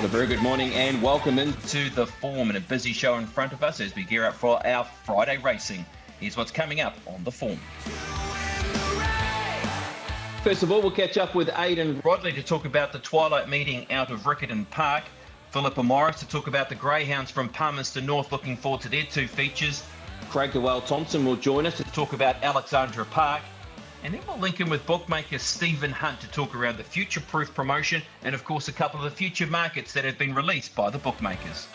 Well, a very good morning and welcome into the Form, and a busy show in front of us as we gear up for our Friday racing. Here's what's coming up on the Form. First of all, we'll catch up with Aidan Rodley to talk about the Twilight meeting out of Riccarton Park. Philippa Morris to talk about the Greyhounds from Palmerston North, looking forward to their two features. Craig Dewell-Thompson will join us to talk about Alexandra Park. And then we'll link in with bookmaker Stephen Hunt to talk around the future-proof promotion and, of course, a couple of the future markets that have been released by the bookmakers.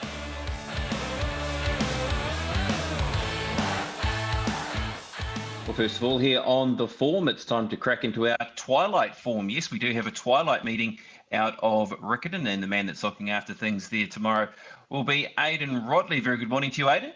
Well, first of all, here on the Form, it's time to crack into our Twilight Form. Yes, we do have a Twilight meeting out of Riccarton, and the man that's looking after things there tomorrow will be Aidan Rodley. Very good morning to you, Aidan.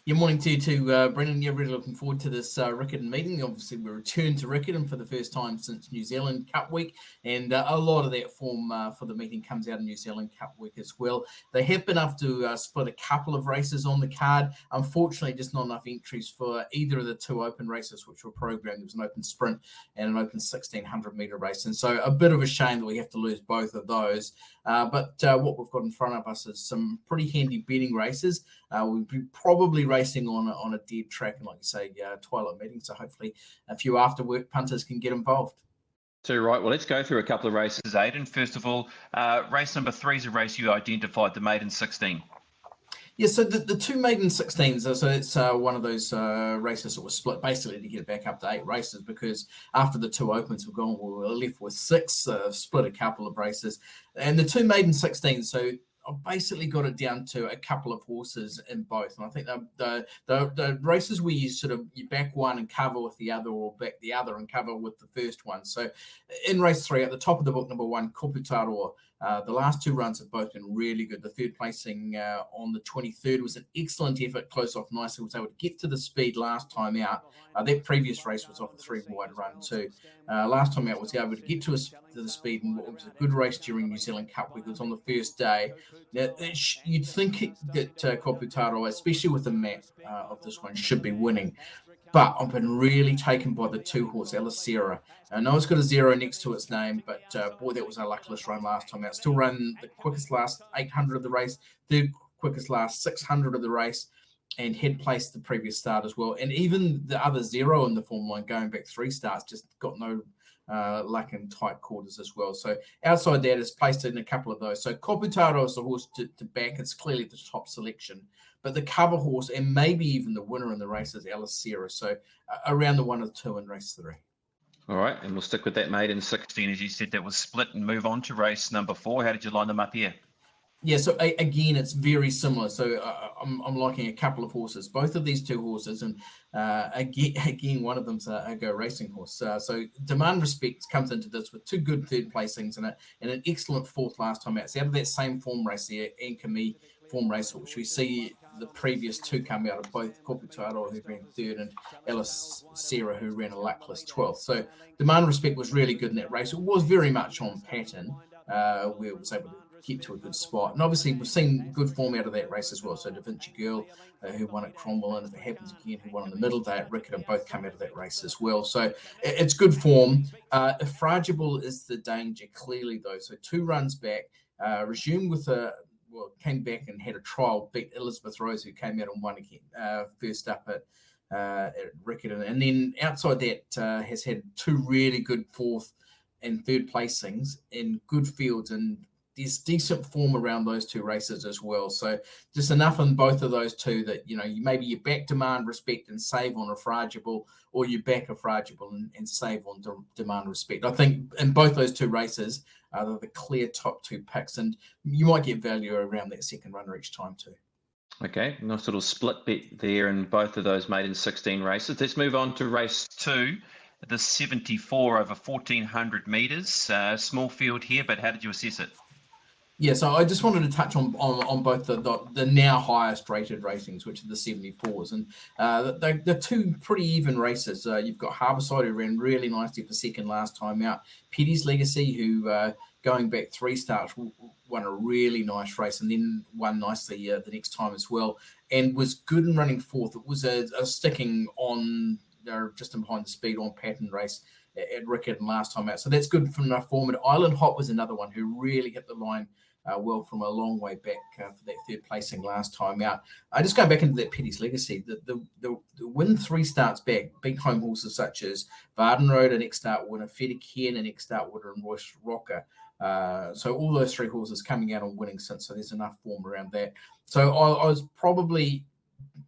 Good morning to you too, Brendan. Yeah, really looking forward to this Riccarton meeting. Obviously, we returned to Riccarton for the first time since New Zealand Cup Week, and a lot of that form for the meeting comes out of New Zealand Cup Week as well. They have been able to split a couple of races on the card. Unfortunately, just not enough entries for either of the two open races which were programmed. There was an open sprint and an open 1,600-metre race, and so a bit of a shame that we have to lose both of those. But what we've got in front of us is some pretty handy betting races. We'll be probably racing on a dead track, and like you say, Twilight meeting. So hopefully a few after work punters can get involved. So, right, well, let's go through a couple of races, Aidan. First of all, race number 3 is a race you identified, the Maiden 16. Yeah, so the two maiden 16s, so it's one of those races that was split basically to get it back up to 8 races, because after the two opens we were left with 6, split a couple of races. And the two maiden 16s, so I've basically got it down to a couple of horses in both. And I think the races where you back one and cover with the other, or back the other and cover with the first one. So in race 3, at the top of the book, number 1, Koputaroa. The last 2 runs have both been really good. The third placing on the 23rd was an excellent effort, close off nicely, was able to get to the speed last time out. That previous race was off a 3-wide run too. Last time out was able to get to the speed, and it was a good race during New Zealand Cup Week. It was on the first day. You'd think that Koputaroa, especially with the map of this one, should be winning. But I've been really taken by the 2-horse, Alexandra. I know it's got a 0 next to its name, but boy, that was a luckless run last time out. Still ran the quickest last 800 of the race, third quickest last 600 of the race, and had placed the previous start as well. And even the other 0 in the form line, going back 3 starts, just got no luck in tight quarters as well. So outside that, it's placed in a couple of those. So Koputaroa is the horse to back. It's clearly the top selection. But the cover horse, and maybe even the winner in the race, is Alexandra. So around the 1 or 2 in race 3. All right, and we'll stick with that maiden 16, as you said, that was split, and move on to race number 4. How did you line them up here? Yeah, so again, it's very similar. So I'm liking a couple of horses, both of these 2 horses, and again, one of them's a go racing horse. So Demand Respect comes into this with 2 good third placings in it, and an excellent 4th last time out. It's out of that same form race there, Ankami form race, which we see the previous 2 come out of both Koputaroa, who ran 3rd, and Alexandra, who ran a luckless 12th. So Demand Respect was really good in that race. It was very much on pattern, where it was able to get to a good spot. And obviously we've seen good form out of that race as well. So Da Vinci Girl, who won at Cromwell, and if it happens again, who won on the middle day at Riccarton, both come out of that race as well. So it's good form. Fragile is the danger, clearly, though. So 2 runs back, resumed with came back and had a trial, beat Elizabeth Rose, who came out and won again, first up at Riccarton. And then outside that, has had 2 really good 4th and 3rd placings in good fields, and there's decent form around those 2 races as well. So just enough in both of those 2 that, maybe you back Demand Respect and save on a Fragile, or you back a Fragile and save on Demand Respect. I think in both those 2 races, they're the clear top 2 picks, and you might get value around that second runner each time too. Okay, nice little split bet there in both of those maiden 16 races. Let's move on to race 2, the 74 over 1,400 metres. Small field here, but how did you assess it? Yeah, so I just wanted to touch on both the now highest rated ratings, which are the 74s, and they're 2 pretty even races. You've got Harbourside, who ran really nicely for second last time out. Petty's Legacy, who going back 3 starts, won a really nice race, and then won nicely the next time as well, and was good in running 4th. It was a sticking on just in behind the speed on pattern race at Riccarton last time out. So that's good from enough form. And Island Hot was another one who really hit the line well from a long way back for that third placing last time out. Just going back into that Petty's Legacy, the win 3 starts back, beat home horses such as Varden Road, an ex-start winner, Fedekien, an ex-start winner, and Royce Rocker. So all those 3 horses coming out and winning since, so there's enough form around that. So I was probably,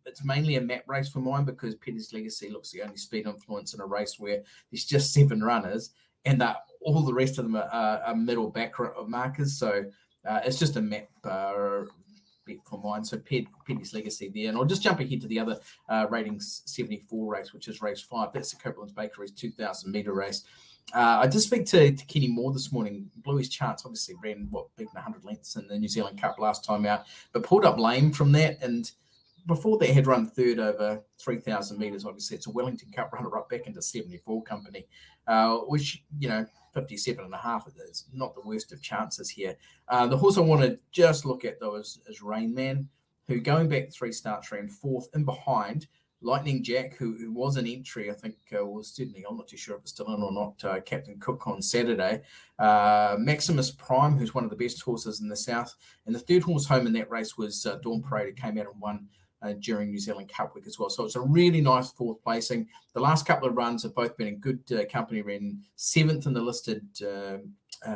it's mainly a map race for mine because Petty's Legacy looks the only speed influence in a race where there's just 7 runners and all the rest of them are middle back markers. So it's just a map bet for mine. So Petty's Legacy there. And I'll just jump ahead to the other ratings 74 race, which is race 5. That's the Copeland's Bakery's 2,000 metre race. I did speak to Kenny Moore this morning. Blew his chance, obviously ran, beaten 100 lengths in the New Zealand Cup last time out, but pulled up lame from that. And before that had run third over 3,000 metres. Obviously, it's a Wellington Cup runner up back into 74 company, which, 57.5 is not the worst of chances here. The horse I want to just look at, though, is Rain Man, who going back 3 starts ran 4th in behind Lightning Jack, who was an entry, I think, was certainly, I'm not too sure if it's still in or not, Captain Cook on Saturday. Maximus Prime, who's one of the best horses in the South. And the third horse home in that race was Dawn Parade, who came out and won during New Zealand Cup week as well. So it's a really nice 4th placing. The last couple of runs have both been in good company. Ran 7th in the listed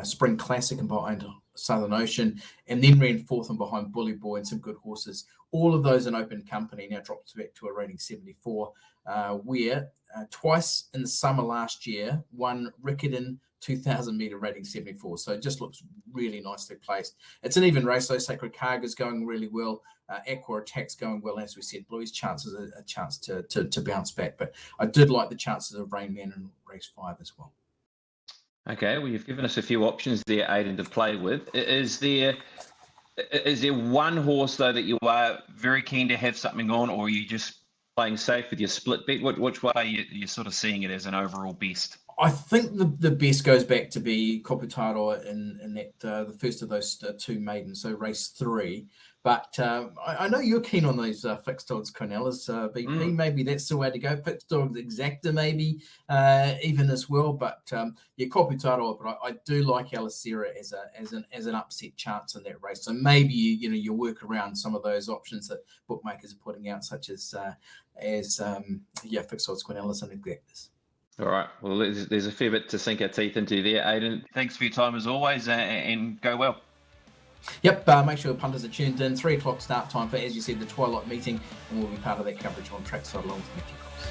Spring Classic and behind Southern Ocean, and then ran 4th and behind Bully Boy and some good horses. All of those in open company. Now dropped back to a rating 74, where twice in the summer last year won Riccarton 2,000 metre rating 74. So it just looks really nicely placed. It's an even race, though. Sacred Cargo's going really well. Aqua Attack's going well. As we said, Bluey's chances a chance to bounce back. But I did like the chances of Rain Man in race 5 as well. Okay, well, you've given us a few options there, Aidan, to play with. Is there one horse, though, that you are very keen to have something on, or are you just playing safe with your split bet? Which way are you sort of seeing it as an overall best? I think the best goes back to be Koputaro in that the first of those 2 maidens, so race 3. But I know you're keen on those fixed odds Cornelis, BP. Maybe that's the way to go. Fixed odds Exacta maybe even as well. But Koputaro. But I do like Alicera as an upset chance in that race. So maybe you work around some of those options that bookmakers are putting out, such as fixed odds Cornelis and Exactas. All right. Well, there's a fair bit to sink our teeth into there, Aidan. Thanks for your time as always, and go well. Yep, make sure the punters are tuned in. 3 o'clock start time for, as you said, the Twilight meeting, and we'll be part of that coverage on trackside along with Matthew Cox.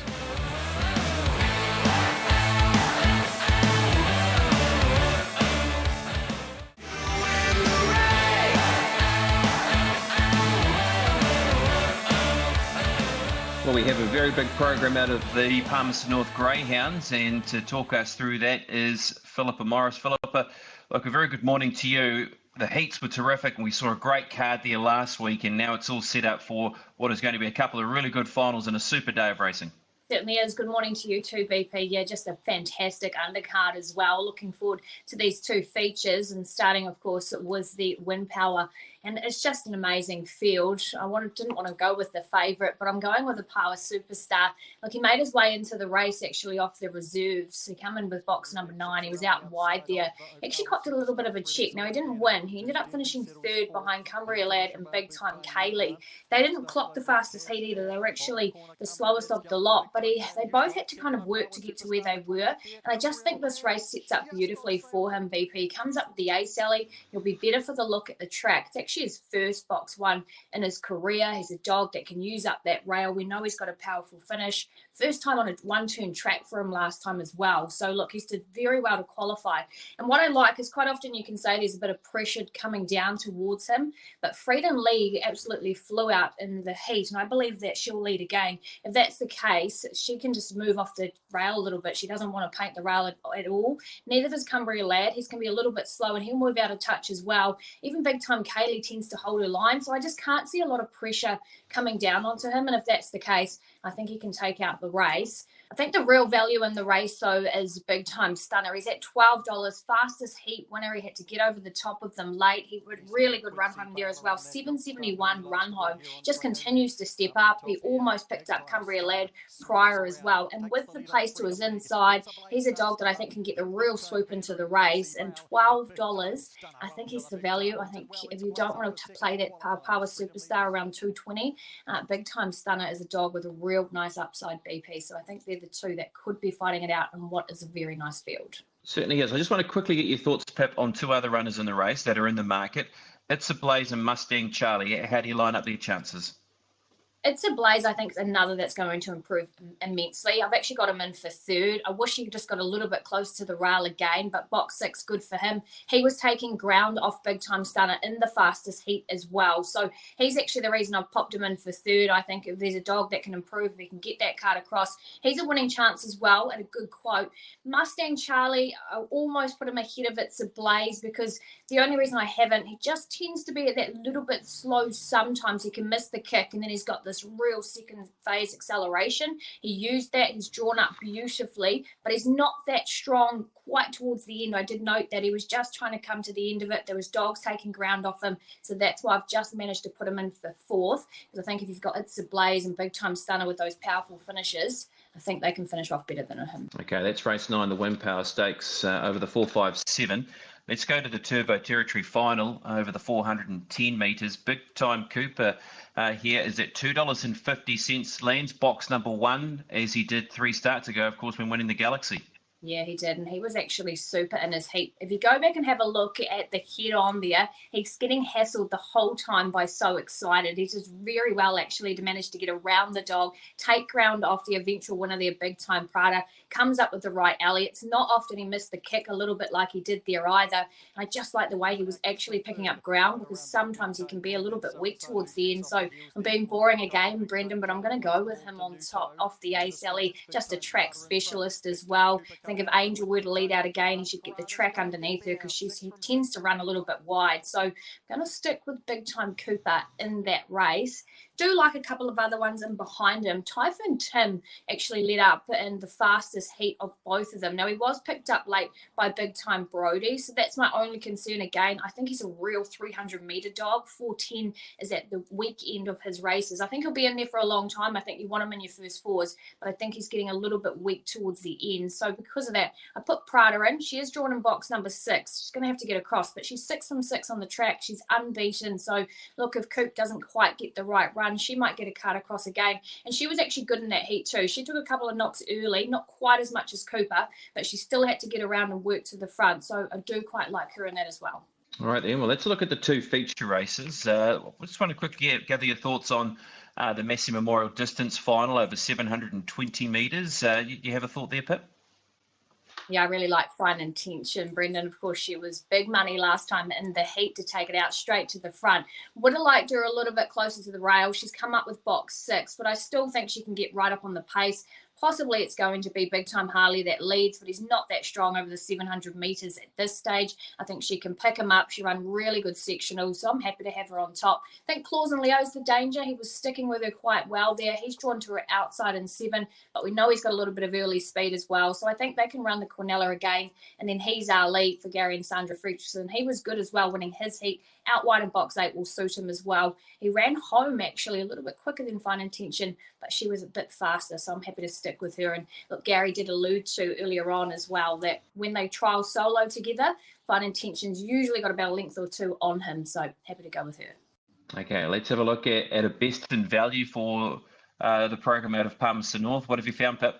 Well, we have a very big program out of the Palmerston North Greyhounds, and to talk us through that is Philippa Morris. Philippa, look, a very good morning to you. The heats were terrific, and we saw a great card there last week, and now it's all set up for what is going to be a couple of really good finals and a super day of racing. Certainly is. Good morning to you too, BP. Yeah, just a fantastic undercard as well. Looking forward to these 2 features, and starting, of course, was the Wind Power. And it's just an amazing field. Didn't want to go with the favourite, but I'm going with the Power Superstar. Look, he made his way into the race actually off the reserves. He came in with box number 9. He was out wide there. Actually copped a little bit of a check. Now, he didn't win. He ended up finishing 3rd behind Cumbria Lad and Big Time Kaylee. They didn't clock the fastest heat either. They were actually the slowest of the lot, but they both had to kind of work to get to where they were. And I just think this race sets up beautifully for him, BP. He comes up with the ace alley. He'll be better for the look at the track. It's actually his first box 1 in his career. He's a dog that can use up that rail. We know he's got a powerful finish. First time on a 1-turn track for him last time as well. So, look, he's did very well to qualify. And what I like is quite often you can say there's a bit of pressure coming down towards him, but Freedom Lee absolutely flew out in the heat, and I believe that she'll lead again. If that's the case, she can just move off the rail a little bit. She doesn't want to paint the rail at all. Neither does Cumbria Lad. He's going to be a little bit slow, and he'll move out of touch as well. Even Big Time Kaylee tends to hold her line, so I just can't see a lot of pressure coming down onto him, and if that's the case, I think he can take out the race. I think the real value in the race, though, is Big Time Stunner. He's at $12, fastest heat winner. He had to get over the top of them late. He had really good run home there as well. 771 run home. Just continues to step up. He almost picked up Cumbria Lad prior as well. And with the pace to his inside, he's a dog that I think can get the real swoop into the race. And $12, I think he's the value. I think if you don't want to play that power superstar around 220, Big Time Stunner is a dog with a real nice upside BP. So I think they're the two that could be fighting it out in what is a very nice field. Certainly is. I just want to quickly get your thoughts, Pip, on two other runners in the race that are in the market. It's a Blaze and Mustang Charlie. How do you line up their chances? It's a Blaze, I think, is another that's going to improve immensely. I've actually got him in for third. I wish he just got a little bit close to the rail again, but box 6, good for him. He was taking ground off Big Time Stunner in the fastest heat as well. So he's actually the reason I've popped him in for third. I think if there's a dog that can improve, if he can get that card across, he's a winning chance as well, and a good quote. Mustang Charlie, I almost put him ahead of It's a Blaze because the only reason I haven't, he just tends to be at that little bit slow sometimes. He can miss the kick, and then he's got this real second phase acceleration. He used that. He's drawn up beautifully, but he's not that strong quite towards the end. I did note that he was just trying to come to the end of it. There was dogs taking ground off him, so that's why I've just managed to put him in for fourth, because I think if you've got It's a Blaze and Big Time Stunner with those powerful finishes, I think they can finish off better than him. Okay, that's race 9, the Wind Power Stakes over the 457. Let's go to the Turbo Territory final over the 410 metres. Big Time Cooper here is at $2.50. Lands box number 1, as he did 3 starts ago, of course, when winning the Galaxy. Yeah, he did, and he was actually super in his heat. If you go back and have a look at the head on there, he's getting hassled the whole time by So Excited. He does very well, actually, to manage to get around the dog, take ground off the eventual winner there, Big Time Prada, comes up with the right alley. It's not often he missed the kick a little bit like he did there either. And I just like the way he was actually picking up ground, because sometimes he can be a little bit weak towards the end. So I'm being boring again, Brendan, but I'm going to go with him on top off the ace alley, just a track specialist as well. I think if Angel were to lead out again, he should get the track underneath her, because she tends to run a little bit wide. So I'm going to stick with Big Time Cooper in that race. Do like a couple of other ones in behind him. Typhoon Tim actually led up in the fastest heat of both of them. Now, he was picked up late by Big Time Brody, so that's my only concern again. I think he's a real 300-metre dog. 410 is at the weak end of his races. I think he'll be in there for a long time. I think you want him in your first fours, but I think he's getting a little bit weak towards the end. So because of that, I put Prada in. She is drawn in box number 6. She's going to have to get across, but she's 6 from 6 on the track. She's unbeaten. So look, if Coop doesn't quite get the right run, she might get a card across again. And she was actually good in that heat too. She took a couple of knocks early, not quite as much as Cooper, but she still had to get around and work to the front. So I do quite like her in that as well. All right, then. Well, let's look at the 2 feature races. I just want to quickly gather your thoughts on the Massey Memorial Distance final over 720 metres. You have a thought there, Pip? Yeah, I really like Fine Intention, Brendan. Of course, she was big money last time in the heat to take it out straight to the front. Would have liked her a little bit closer to the rail. She's come up with box 6, but I still think she can get right up on the pace. Possibly it's going to be Big Time Harley that leads, but he's not that strong over the 700 metres at this stage. I think she can pick him up. She ran really good sectionals, so I'm happy to have her on top. I think Claus and Leo's the danger. He was sticking with her quite well there. He's drawn to her outside in 7, but we know he's got a little bit of early speed as well. So I think they can run the Cornella again. And then he's our lead for Gary and Sandra Fredrickson. He was good as well, winning his heat. Out wide in box 8 will suit him as well. He ran home actually a little bit quicker than Fine Intention, but she was a bit faster, so I'm happy to stick with her. And look, Gary did allude to earlier on as well that when they trial solo together, Fine Intention's usually got about a length or 2 on him, so happy to go with her. Okay, let's have a look at a best in value for the program out of Palmerston North. What have you found, Pip?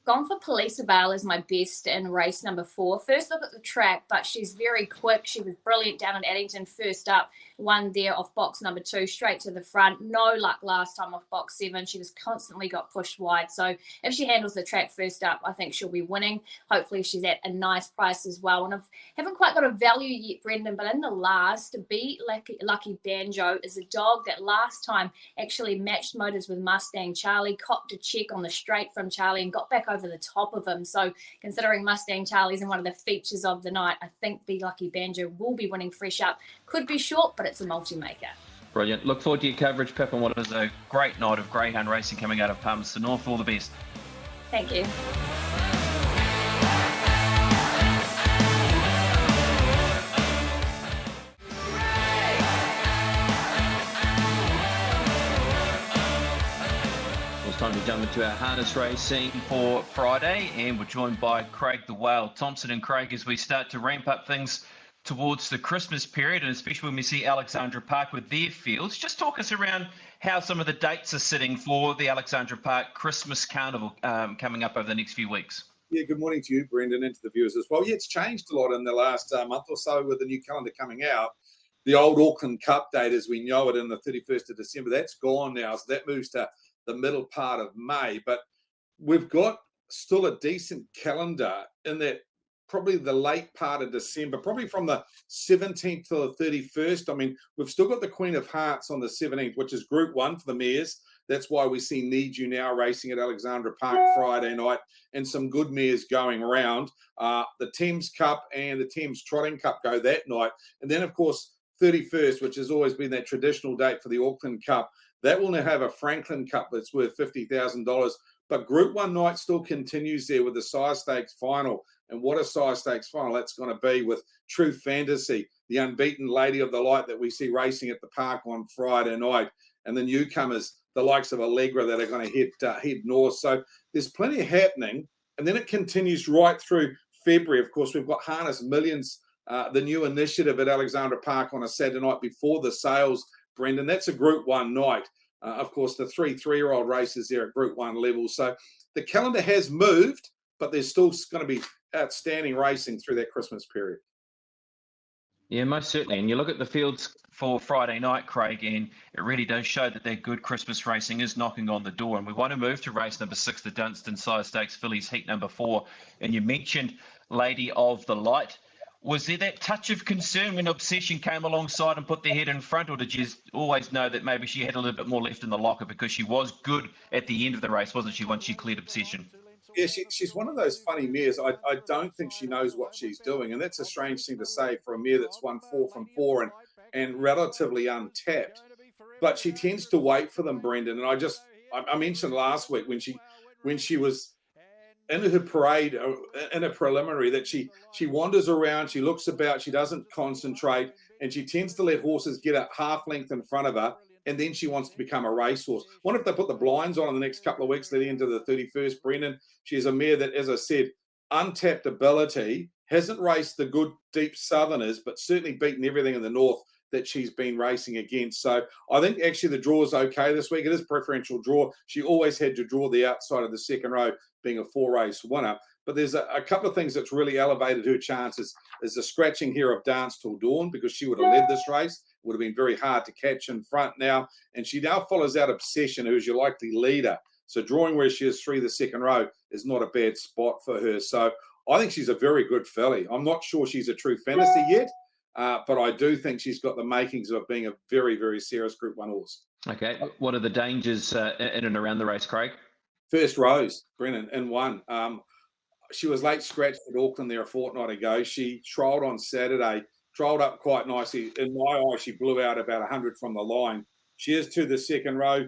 Gone for Police Avail as my best in race number 4. First look at the track, but she's very quick. She was brilliant down in Addington first up. One there off box number 2, straight to the front. No luck last time off box 7. She just constantly got pushed wide. So if she handles the track first up, I think she'll be winning. Hopefully she's at a nice price as well. And I haven't quite got a value yet, Brendan, but in the last, Be Lucky Banjo is a dog that last time actually matched motors with Mustang Charlie, copped a check on the straight from Charlie and got back over the top of him. So considering Mustang Charlie's in one of the features of the night, I think Be Lucky Banjo will be winning fresh up. Could be short, but it's a multi-maker. Brilliant. Look forward to your coverage, Pip, on what is a great night of greyhound racing coming out of Palmerston North. All the best. Thank you. It's time to jump into our harness racing for Friday, and we're joined by Craig the Whale Thompson. And Craig, as we start to ramp up things towards the Christmas period, and especially when we see Alexandra Park with their fields, just talk us around how some of the dates are sitting for the Alexandra Park Christmas Carnival coming up over the next few weeks. Yeah, good morning to you, Brendan, and to the viewers as well. Yeah, it's changed a lot in the last month or so with the new calendar coming out. The old Auckland Cup date, as we know it, in the 31st of December, that's gone now. So that moves to the middle part of May. But we've got still a decent calendar in that probably the late part of December, probably from the 17th to the 31st. I mean, we've still got the Queen of Hearts on the 17th, which is Group 1 for the mares. That's why we see Need You Now racing at Alexandra Park Friday night, and some good mares going around. The Thames Cup and the Thames Trotting Cup go that night. And then, of course, 31st, which has always been that traditional date for the Auckland Cup, that will now have a Franklin Cup that's worth $50,000. But Group 1 night still continues there with the Sire Stakes final. And what a Sire Stakes final that's going to be with True Fantasy, the unbeaten Lady of the Light that we see racing at the park on Friday night, and the newcomers, the likes of Allegra, that are going to head north. So there's plenty happening. And then it continues right through February. Of course, we've got Harness Millions, the new initiative at Alexandra Park on a Saturday night before the sales, Brendan. That's a Group 1 night. Of course, the 3-3-year-old races there at Group 1 level. So the calendar has moved, but there's still going to be outstanding racing through that Christmas period. Yeah, most certainly. And you look at the fields for Friday night, Craig, and it really does show that that good Christmas racing is knocking on the door. And we want to move to race number 6, the Dunstan Sire Stakes Fillies Heat number 4. And you mentioned Lady of the Light. Was there that touch of concern when Obsession came alongside and put their head in front, or did you always know that maybe she had a little bit more left in the locker because she was good at the end of the race, wasn't she, once she cleared Obsession? Yeah, she's one of those funny mares. I don't think she knows what she's doing, and that's a strange thing to say for a mare that's won 4 from 4 and relatively untapped. But she tends to wait for them, Brendan. And I mentioned last week when she was in her parade, in a preliminary, that she wanders around, she looks about, she doesn't concentrate, and she tends to let horses get a half length in front of her, and then she wants to become a racehorse. Wonder if they put the blinds on in the next couple of weeks leading into the 31st, Brendan. She's a mare that, as I said, untapped ability, hasn't raced the good deep Southerners, but certainly beaten everything in the north that she's been racing against. So I think actually the draw is okay this week. It is preferential draw. She always had to draw the outside of the second row, being a 4-race winner. But there's a couple of things that's really elevated her chances. There's the scratching here of Dance Till Dawn, because she would have led this race. It would have been very hard to catch in front now. And she now follows out Obsession, who's your likely leader. So drawing where she is through the second row is not a bad spot for her. So I think she's a very good filly. I'm not sure she's a True Fantasy yet, but I do think she's got the makings of being a very, very serious Group 1 horse. Okay. What are the dangers in and around the race, Craig? First Rose, Brennan, in one. She was late scratched at Auckland there a fortnight ago. She trialled on Saturday, trialled up quite nicely. In my eye, she blew out about 100 from the line. She is to the second row.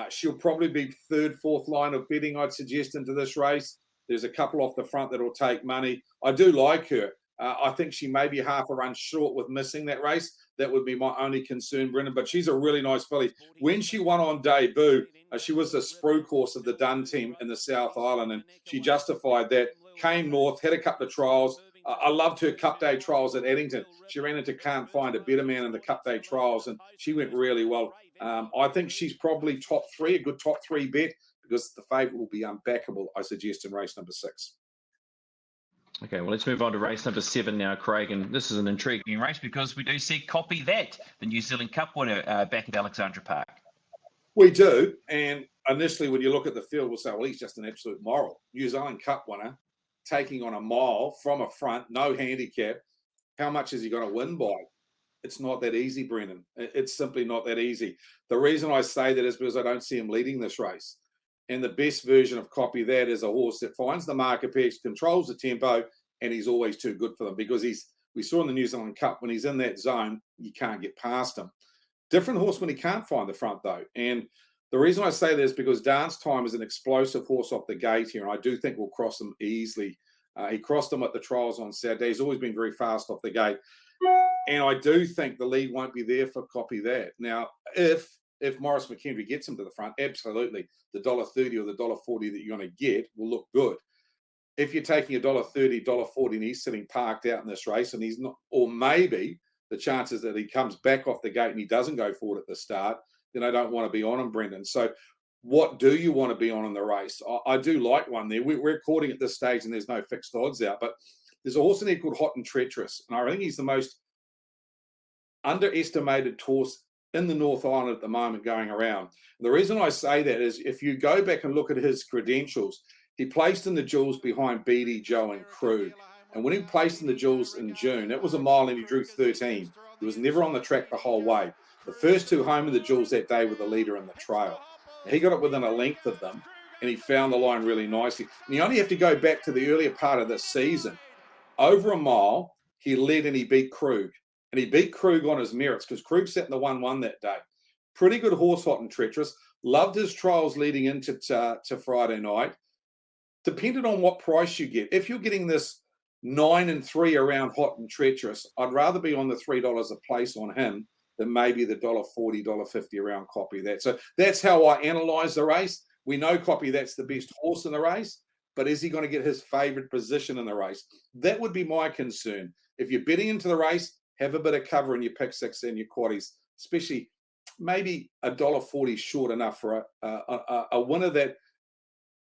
She'll probably be third, fourth line of betting, I'd suggest, into this race. There's a couple off the front that'll take money. I do like her. I think she may be half a run short with missing that race. That would be my only concern, Brendan. But she's a really nice filly. When she won on debut, she was the spruik horse of the Dun team in the South Island, and she justified that. Came north, had a couple of trials. I loved her Cup Day trials at Addington. She ran into Can't Find a Better Man in the Cup Day trials, and she went really well. I think she's probably top 3, a good top 3 bet, because the favourite will be unbackable, I suggest, in race number 6. Okay, well, let's move on to race number 7 now, Craig. And this is an intriguing race because we do see Copy That, the New Zealand Cup winner, back at Alexandra Park. We do. And initially, when you look at the field, we'll say, well, he's just an absolute moral. New Zealand Cup winner, taking on a mile from a front, no handicap. How much is he going to win by? It's not that easy, Brendan. It's simply not that easy. The reason I say that is because I don't see him leading this race. And the best version of Copy That is a horse that finds the marker pegs, controls the tempo, and he's always too good for them, because we saw in the New Zealand Cup, when he's in that zone, you can't get past him. Different horse when he can't find the front, though. And The reason I say this is because Dance Time is an explosive horse off the gate here, and I do think we'll cross him easily. He crossed him at the trials on Saturday. He's always been very fast off the gate. And I do think the lead won't be there for Copy That. Now, if Morris McHenry gets him to the front, absolutely, the $1.30 or the $1.40 that you're going to get will look good. If you're taking $1.30, $1.40, and he's sitting parked out in this race, and he's not, or maybe the chances that he comes back off the gate and he doesn't go forward at the start, then I don't want to be on him, Brendan. So what do you want to be on in the race? I do like one there. We're recording at this stage and there's no fixed odds out, but there's a horse in there called Hot and Treacherous, and I think he's the most underestimated horse in the North Island at the moment going around. And the reason I say that is if you go back and look at his credentials, he placed in the Jewels behind Beatty, Joe and Krug. And when he placed in the Jewels in June, it was a mile and he drew 13. He was never on the track the whole way. The first two home in the Jewels that day were the leader in the trail. He got it within a length of them, and he found the line really nicely. And you only have to go back to the earlier part of this season. Over a mile, he led and he beat Krug. And he beat Krug on his merits because Krug sat in the 1-1 that day. Pretty good horse, Hot and Treacherous. Loved his trials leading into to Friday night. Depending on what price you get. If you're getting this 9 and 3 around Hot and Treacherous, I'd rather be on the $3 a place on him than maybe the $1.40, $1.50 around Copy That. So that's how I analyse the race. We know Copy That's the best horse in the race, but is he going to get his favourite position in the race? That would be my concern. If you're betting into the race, have a bit of cover in your pick six and your quaddies, especially maybe $1.40 short enough for a winner that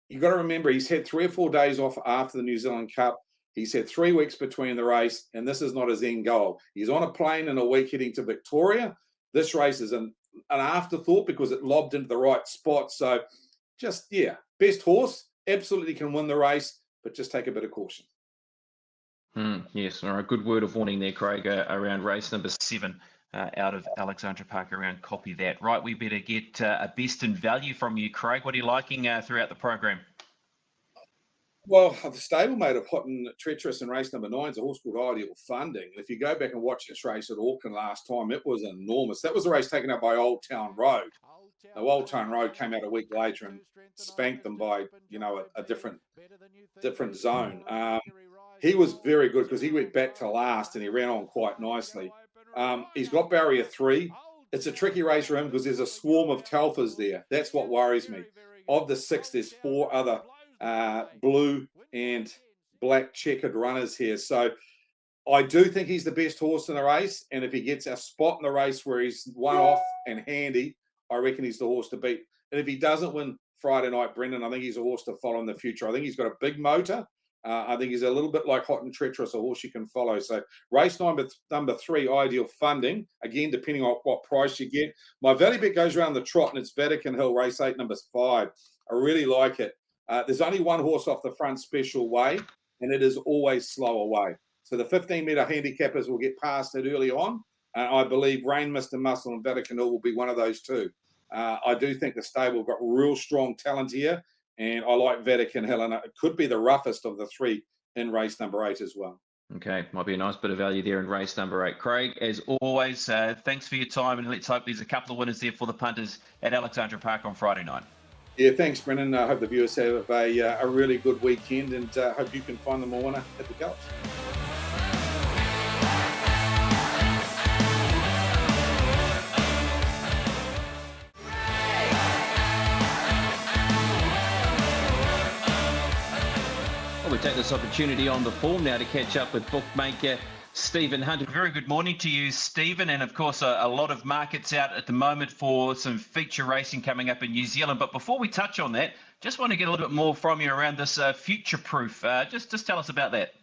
you got to remember he's had 3 or 4 days off after the New Zealand Cup. He's had 3 weeks between the race, and this is not his end goal. He's on a plane in a week heading to Victoria. This race is an afterthought because it lobbed into the right spot. So just, best horse, absolutely can win the race, but just take a bit of caution. Yes, all right. Good word of warning there, Craig, around race number 7 out of Alexandra Park around Copy That. Right, we better get a best in value from you, Craig. What are you liking throughout the program? Well, the stablemate of Hot and Treacherous in race number 9 is a horse called Ideal Funding. If you go back and watch this race at Auckland last time, it was enormous. That was a race taken out by Old Town Road. Now, Old Town Road came out a week later and spanked them by, a different zone. He was very good because he went back to last and he ran on quite nicely. He's got barrier 3. It's a tricky race for him because there's a swarm of Telfers there. That's what worries me. Of the 6, there's 4 other blue and black checkered runners here. So I do think he's the best horse in the race. And if he gets a spot in the race where he's one off and handy, I reckon he's the horse to beat. And if he doesn't win Friday night, Brendan, I think he's a horse to follow in the future. I think he's got a big motor. I think he's a little bit like Hot and Treacherous, a horse you can follow. So race number 3, Ideal Funding. Again, depending on what price you get. My value bet goes around the trot, and it's Vatican Hill, race 8, number 5. I really like it. There's only one horse off the front special way, and it is always slow away. So the 15-metre handicappers will get past it early on. I believe Rain, Mr. Muscle, and Vatican Hill will be one of those two. I do think the stable have got real strong talent here, and I like Vatican Hill, and it could be the roughest of the 3 in race number 8 as well. Okay, might be a nice bit of value there in race number 8. Craig, as always, thanks for your time, and let's hope there's a couple of winners there for the punters at Alexandra Park on Friday night. Yeah, thanks, Brendan. I hope the viewers have a really good weekend, and hope you can find them a winner at the Gulch. Well, we take this opportunity on the form now to catch up with bookmaker Stephen Hunter. Very good morning to you, Stephen, and of course a lot of markets out at the moment for some feature racing coming up in New Zealand. But before we touch on that, just want to get a little bit more from you around this future-proof. Just tell us about that.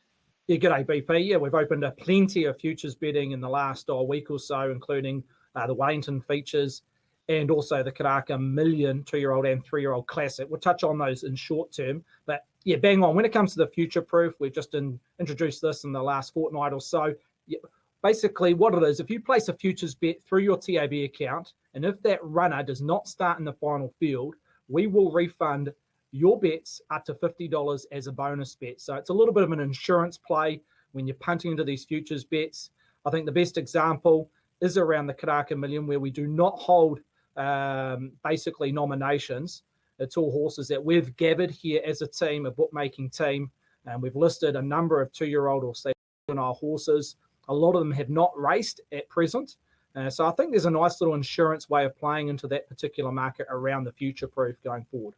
Yeah, g'day, BP. Yeah, we've opened plenty of futures betting in the last week or so, including the Wellington features and also the Karaka Million 2-year-old and 3-year-old Classic. We'll touch on those in short term, but yeah, bang on. When it comes to the future proof, we've just introduced this in the last fortnight or so. Yeah, basically, what it is, if you place a futures bet through your TAB account, and if that runner does not start in the final field, we will refund your bets up to $50 as a bonus bet. So it's a little bit of an insurance play when you're punting into these futures bets. I think the best example is around the Karaka Million, where we do not hold basically nominations. It's all horses that we've gathered here as a team, a bookmaking team, and we've listed a number of 2-year-old or juvenile horses. A lot of them have not raced at present. So I think there's a nice little insurance way of playing into that particular market around the future proof going forward.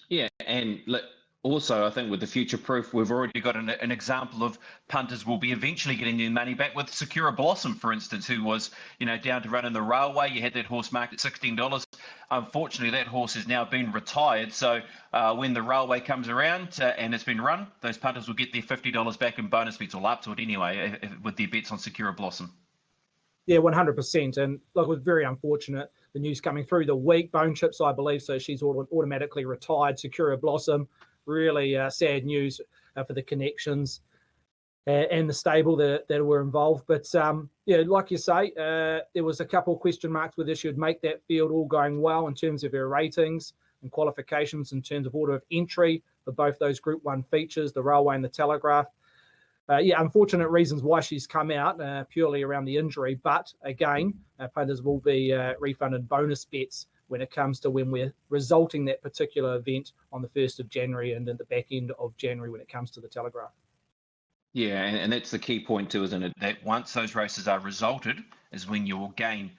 Yeah, and look, also, I think with the future proof, we've already got an example of punters will be eventually getting their money back with Sakura Blossom, for instance, who was, down to run in the railway. You had that horse marked at $16. Unfortunately, that horse has now been retired. So when the railway comes around and it's been run, those punters will get their $50 back in bonus bets, or up to it anyway, with their bets on Sakura Blossom. Yeah, 100%. And look, it was very unfortunate. The news coming through the week, bone chips, I believe, so she's automatically retired. Sakura Blossom. Really sad news for the connections and the stable that were involved. But, like you say, there was a couple of question marks whether she would make that field all going well in terms of her ratings and qualifications in terms of order of entry for both those Group 1 features, the Railway and the Telegraph. Unfortunate reasons why she's come out, purely around the injury. But, again, punters will be refunded bonus bets when it comes to when we're resulting that particular event on the 1st of January and at the back end of January when it comes to the Telegraph. Yeah, and that's the key point too, isn't it? That once those races are resulted is when you will gain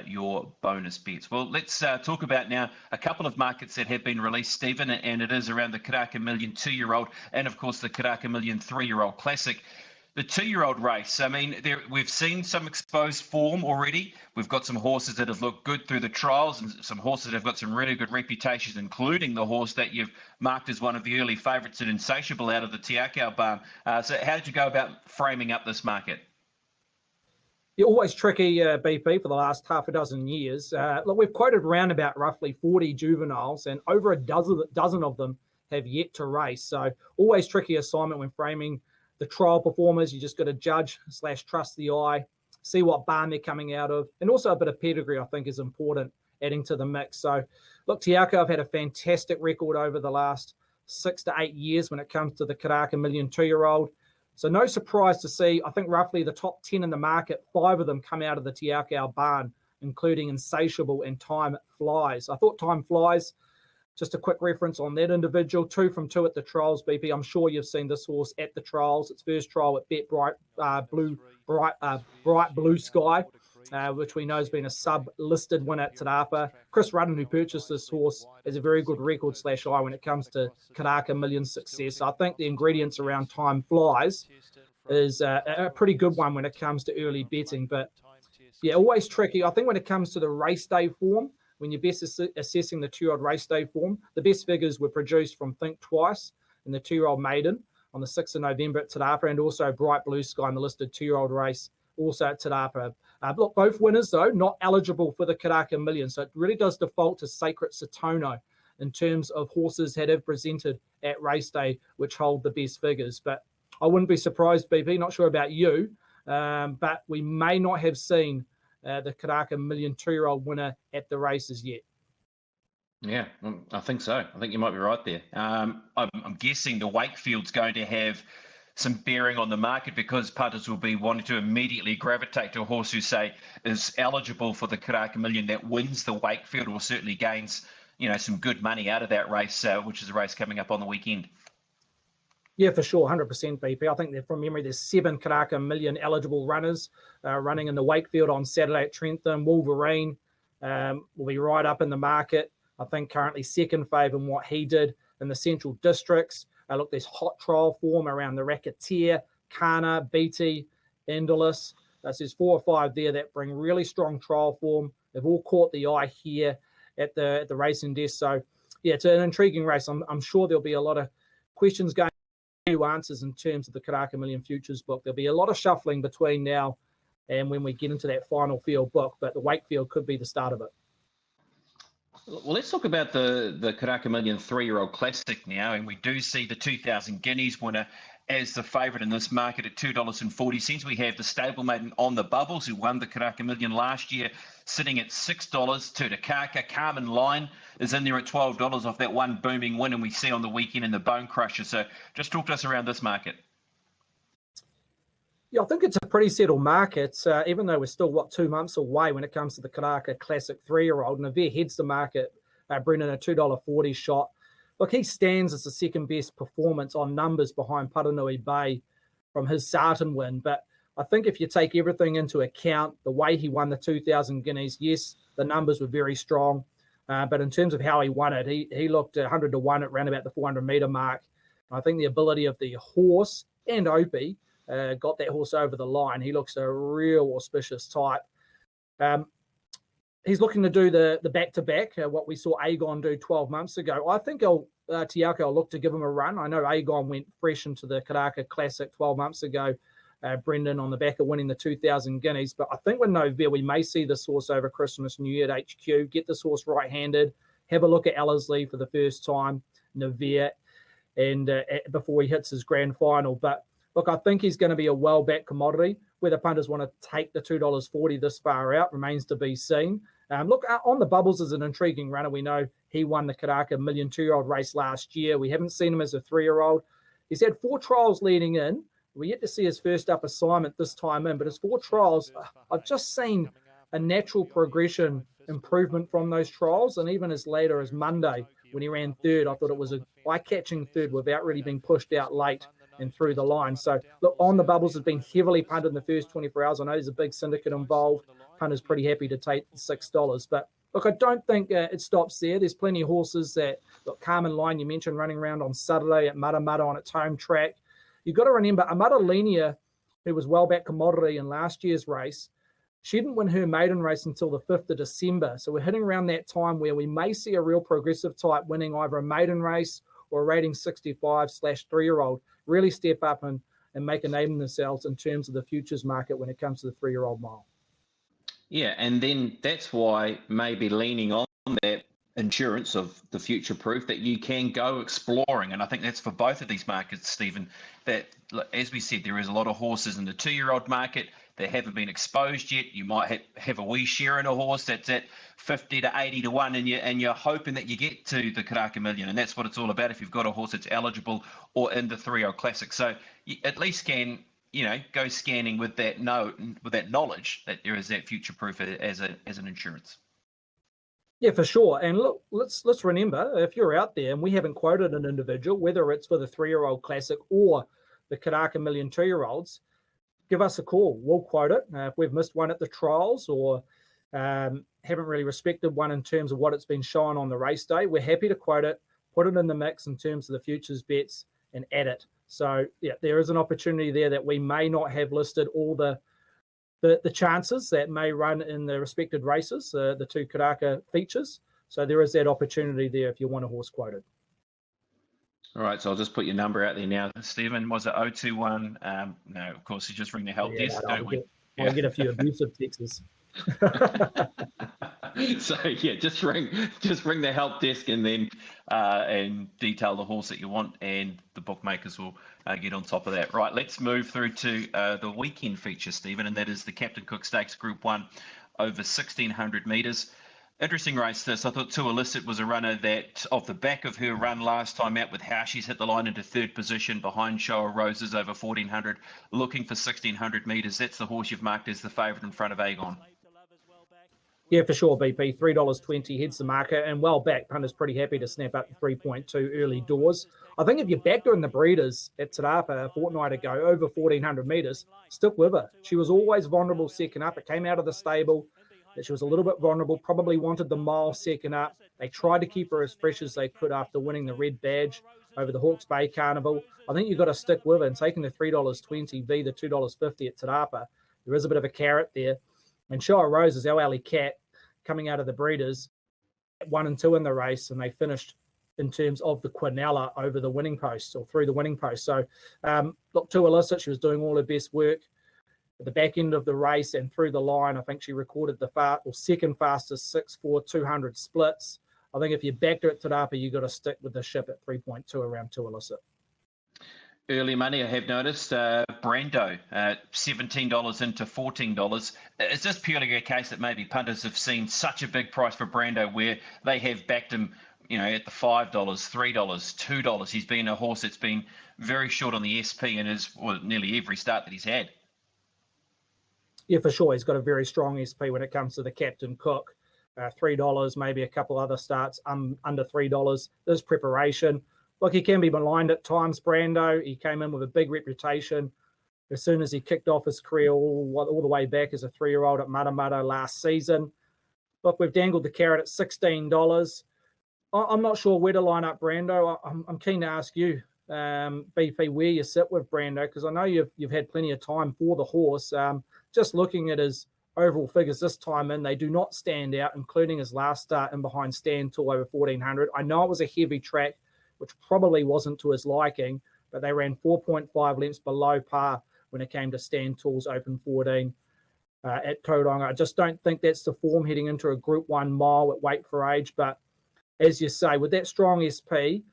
your bonus bets. Well, let's talk about now a couple of markets that have been released, Stephen, and it is around the Karaka Million 2-year-old and, of course, the Karaka Million 3-year-old Classic. The 2-year-old race, I mean, we've seen some exposed form already. We've got some horses that have looked good through the trials and some horses that have got some really good reputations, including the horse that you've marked as one of the early favourites at Insatiable out of the Te Akau barn. So how did you go about framing up this market? You're always tricky, BP, for the last half a dozen years. Look, we've quoted around about roughly 40 juveniles, and over a dozen of them have yet to race. So always tricky assignment when framing the trial performers. You just got to judge/trust the eye, see what barn they're coming out of. And also a bit of pedigree, I think, is important, adding to the mix. So, look, Te Akau have had a fantastic record over the last 6 to 8 years when it comes to the Karaka Million 2-year-old. So no surprise to see, I think, roughly the top 10 in the market, 5 of them come out of the Te Akau barn, including Insatiable and Time Flies. I thought Time Flies, just a quick reference on that individual, 2 from 2 at the trials, BP. I'm sure you've seen this horse at the trials. Its first trial at Bet Bright Blue Sky, which we know has been a sub-listed winner at Te Rapa. Chris Rudden, who purchased this horse, has a very good record/eye when it comes to Karaka Million success. I think the ingredients around Time Flies is a pretty good one when it comes to early betting. But, yeah, always tricky. I think when it comes to the race day form, when you're best assessing the 2-year-old race day form, the best figures were produced from Think Twice in the 2-year-old maiden on the 6th of November at Te Rapa, and also Bright Blue Sky in the listed 2-year-old race also at Te Rapa. Look, both winners, though, not eligible for the Karaka Million, so it really does default to Sacred Satono in terms of horses that have presented at race day, which hold the best figures. But I wouldn't be surprised, BP, not sure about you, but we may not have seen the Karaka Million 2-year-old winner at the races yet. Yeah, I think so. I think you might be right there. I'm guessing the Wakefield's going to have some bearing on the market because punters will be wanting to immediately gravitate to a horse who, say, is eligible for the Karaka Million that wins the Wakefield or certainly gains, some good money out of that race, which is a race coming up on the weekend. Yeah, for sure, 100% BP. I think that from memory, there's 7 Karaka Million eligible runners running in the Wakefield on Saturday at Trentham. Wolverine will be right up in the market. I think currently second favourite in what he did in the Central Districts. Look, there's hot trial form around the Racketeer, Kana, BT, Endless. There's 4 or 5 there that bring really strong trial form. They've all caught the eye here at the racing desk. So, yeah, it's an intriguing race. I'm sure there'll be a lot of questions going. Few answers in terms of the Karaka Million Futures book. There'll be a lot of shuffling between now and when we get into that final field book, but the Wakefield could be the start of it. Well, let's talk about the Karaka Million 3-year-old Classic now, and we do see the 2,000 Guineas winner as the favourite in this market at $2.40. We have the stablemate On the Bubbles, who won the Karaka Million last year, sitting at $6. To Takaka, Carmen Line is in there at $12 off that one booming win, and we see on the weekend in the Bone Crusher. So just talk to us around this market. Yeah, I think it's a pretty settled market, even though we're still, 2 months away when it comes to the Karaka Classic 3-year-old. And Navier heads the market, Brendan, a $2.40 shot. Look, he stands as the second best performance on numbers behind Paranui Bay from his Sarton win. But I think if you take everything into account, the way he won the 2,000 guineas, yes, the numbers were very strong. But in terms of how he won it, he looked 100 to 1 at around about the 400-metre mark. I think the ability of the horse and Opie got that horse over the line. He looks a real auspicious type. He's looking to do the back-to-back, what we saw Aegon do 12 months ago. I think Tiako will look to give him a run. I know Aegon went fresh into the Karaka Classic 12 months ago, Brendan, on the back of winning the 2,000 guineas. But I think with November, we may see this horse over Christmas, New Year at HQ, get this horse right-handed, have a look at Ellerslie for the first time, Navier, and before he hits his grand final. But look, I think he's going to be a well-backed commodity. Whether punters want to take the $2.40 this far out remains to be seen. Look, On the Bubbles is an intriguing runner. We know he won the Karaka Million 2-year-old race last year. We haven't seen him as a 3-year-old. He's had 4 trials leading in. We're yet to see his first up assignment this time in, but his 4 trials, I've just seen a natural progression improvement from those trials, and even as later as Monday when he ran third, I thought it was a eye-catching third without really being pushed out late and through the line. So, look, On the Bubbles has been heavily punted in the first 24 hours. I know there's a big syndicate involved. Punter's pretty happy to take $6. But, look, I don't think it stops there. There's plenty of horses that, look, Carmen Line, you mentioned running around on Saturday at Mudda on its home track. You've got to remember, Amada Linia, who was well-back commodity in last year's race, she didn't win her maiden race until the 5th of December. So we're hitting around that time where we may see a real progressive type winning either a maiden race or a rating 65/3-year-old really step up and make a name in themselves in terms of the futures market when it comes to the 3-year-old mile. Yeah, and then that's why maybe leaning on that insurance of the future proof that you can go exploring. And I think that's for both of these markets, Stephen, that, as we said, there is a lot of horses in the 2-year-old market that haven't been exposed yet. You might have a wee share in a horse that's at 50 to 80 to 1, and you're hoping that you get to the Karaka Million. And that's what it's all about if you've got a horse that's eligible or in the 3-year-old classic. So you at least can, go scanning with that knowledge that there is that future proof as an insurance. Yeah, for sure. And look, let's remember, if you're out there and we haven't quoted an individual, whether it's for the 3-year-old classic or the Karaka Million 2-year-olds, give us a call. We'll quote it. If we've missed one at the trials or haven't really respected one in terms of what it's been shown on the race day, we're happy to quote it, put it in the mix in terms of the futures bets and add it. So, yeah, there is an opportunity there that we may not have listed all the chances that may run in the respected races, the 2 Karaka features. So there is that opportunity there if you want a horse quoted. All right, so I'll just put your number out there now, Stephen. Was it 021? No, of course, you just ring the help desk, don't we? I'll get a few abusive texts. So yeah, just ring the help desk and then and detail the horse that you want, and the bookmakers will get on top of that. Right, let's move through to the weekend feature, Stephen, and that is the Captain Cook Stakes Group 1 over 1,600 metres. Interesting race this. I thought Too Illicit was a runner that, off the back of her run last time out with how she's hit the line into 3rd position behind Show of Roses over 1,400, looking for 1,600 metres. That's the horse you've marked as the favourite in front of Aegon. Yeah, for sure, BP. $3.20 heads the market, and well back. Punter's pretty happy to snap up the 3.2 early doors. I think if you're back doing the breeders at Te Rapa a fortnight ago, over 1,400 metres, stick with her. She was always vulnerable second up. It came out of the stable that she was a little bit vulnerable, probably wanted the mile second up. They tried to keep her as fresh as they could after winning the red badge over the Hawke's Bay Carnival. I think you've got to stick with her, and taking the $3.20 v the $2.50 at Te Rapa, there is a bit of a carrot there. And Show of Roses, our alley cat, coming out of the breeders, 1 and 2 in the race, and they finished in terms of the Quinella over the winning post or through the winning post. So, look, Too Illicit, she was doing all her best work at the back end of the race and through the line. I think she recorded the second fastest 6'4", 200 splits. I think if you backed her at Te Rapa, you've got to stick with the ship at 3.2 around Too Illicit. Early money, I have noticed. Brando, $17 into $14. Is this purely a case that maybe punters have seen such a big price for Brando where they have backed him, at the $5, $3, $2? He's been a horse that's been very short on the SP in nearly every start that he's had. Yeah, for sure. He's got a very strong SP when it comes to the Captain Cook. $3, maybe a couple other starts under $3. There's preparation. Look, he can be maligned at times, Brando. He came in with a big reputation as soon as he kicked off his career all the way back as a 3-year-old at Matamata last season. Look, we've dangled the carrot at $16. I'm not sure where to line up Brando. I'm keen to ask you, BP, where you sit with Brando, because I know you've had plenty of time for the horse. Just looking at his overall figures this time in, they do not stand out, including his last start in behind Stand Tall over 1400. I know it was a heavy track, which probably wasn't to his liking, but they ran 4.5 lengths below par when it came to Stand Tall's Open 14 at Tauranga. I just don't think that's the form heading into a Group 1 mile at weight for age. But as you say, with that strong SP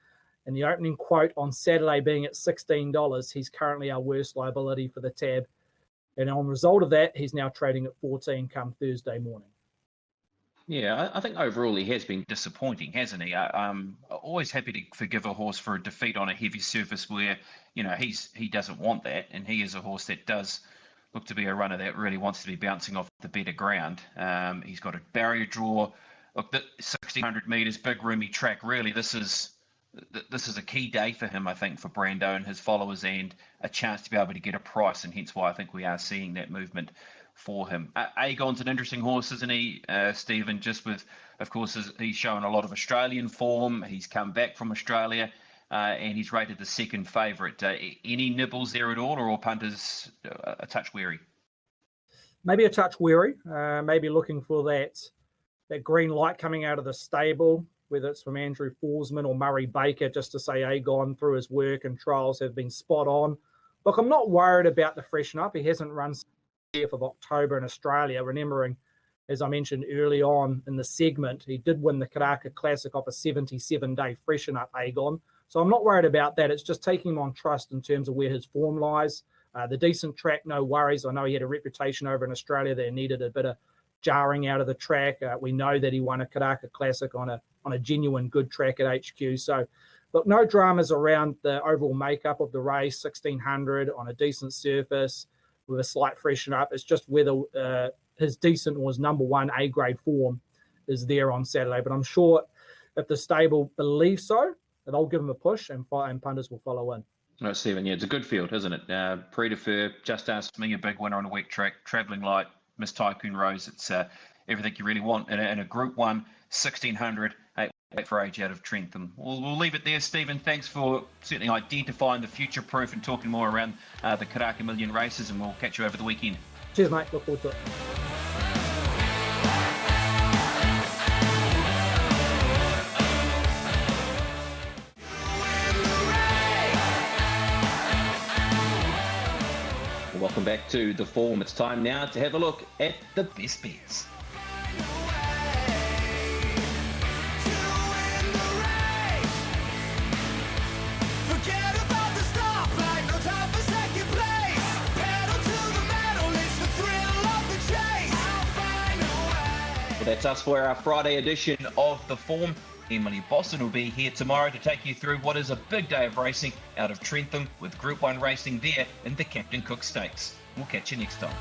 and the opening quote on Saturday being at $16, he's currently our worst liability for the tab. And on result of that, he's now trading at 14 come Thursday morning. Yeah, I think overall he has been disappointing, hasn't he? I'm always happy to forgive a horse for a defeat on a heavy surface where, he doesn't want that. And he is a horse that does look to be a runner that really wants to be bouncing off the better ground. He's got a barrier draw. Look, the 1,600 metres, big roomy track. Really, this is a key day for him, I think, for Brando and his followers, and a chance to be able to get a price, and hence why I think we are seeing that movement for him. Agon's an interesting horse, isn't he, Stephen? Just with, of course, he's shown a lot of Australian form. He's come back from Australia, and he's rated the second favourite. Any nibbles there at all, or are punters a touch wary? Maybe a touch wary. Maybe looking for that green light coming out of the stable, whether it's from Andrew Forsman or Murray Baker, just to say Agon through his work and trials have been spot on. Look, I'm not worried about the freshen up. He hasn't run of October in Australia, remembering, as I mentioned early on in the segment, he did win the Karaka Classic off a 77-day freshen up, Agon. So I'm not worried about that. It's just taking him on trust in terms of where his form lies. The decent track, no worries. I know he had a reputation over in Australia that needed a bit of jarring out of the track. We know that he won a Karaka Classic on a genuine good track at HQ. So, look, no dramas around the overall makeup of the race, 1,600 on a decent surface with a slight freshen up. It's just whether his decent or his number one A-grade form is there on Saturday. But I'm sure if the stable believes so, they'll give him a push and punters will follow in. No, Stephen, yeah, it's a good field, isn't it? Pre-defer, Just Ask Me, a big winner on a weak track, Travelling Light, Miss Tycoon Rose. It's everything you really want in a Group 1, 1,600, for age out of Trentham. We'll leave it there, Stephen. Thanks for certainly identifying the future-proof and talking more around the Karaka Million races, and we'll catch you over the weekend. Cheers, mate. Look forward to it. Welcome back to The Form. It's time now to have a look at the best beers. Well, that's us for our Friday edition of The Form. Emily Boston will be here tomorrow to take you through what is a big day of racing out of Trentham with Group 1 racing there in the Captain Cook Stakes. We'll catch you next time.